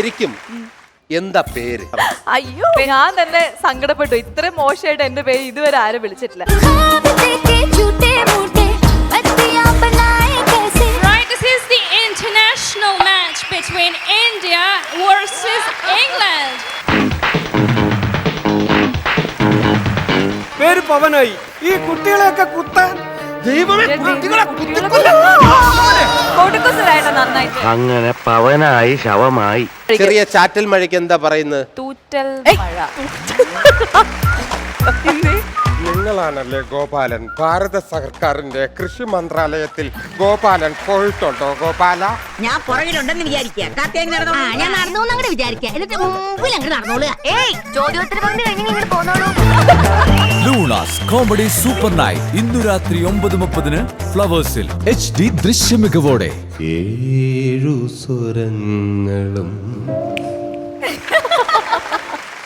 ശരിക്കും എന്താ പേര്? അയ്യോ ഞാൻ തന്നെ സങ്കടപ്പെട്ടു. ഇത്രയും മോശമായിട്ട് എന്റെ പേര് ഇതുവരെ ആരും വിളിച്ചിട്ടില്ല. Right, this is the international match between India versus England. പേര് പവനായി. ഈ കുട്ടികളെയൊക്കെ കുത്താൻ നന്നായിട്ട് അങ്ങനെ പവനായി ശവമായി. ചെറിയ ചാറ്റൽ മഴയ്ക്ക് എന്താ പറയുന്നത്? തൂറ്റൽ മഴ. നിങ്ങളാണല്ലേ ഗോപാലൻ? ഭാരത സർക്കാരിന്റെ കൃഷി മന്ത്രാലയത്തിൽ ഗോപാലൻ പോയിട്ടുണ്ടോ? ഗോപാല, ഞാൻ പുറകിലുണ്ടെന്ന് വിചാരിക്കുക. ഞാൻ നടന്നു അങ്ങോട്ട് വിചാരിക്കുക. എന്നിട്ട് മുമ്പിൽ അങ്ങോട്ട് നടന്നോളുക. ചോദ്യോത്തര പങ്ക് കഴിഞ്ഞ് ഇങ്ങോട്ട് പോന്നോളൂ. ലൂണാസ് കോമഡി സൂപ്പർ നൈറ്റ് ഇന്നു രാത്രി 9:30 ഫ്ലവേഴ്സിൽ HD ദൃശ്യമികവോടെ. 7 സ്വരങ്ങളും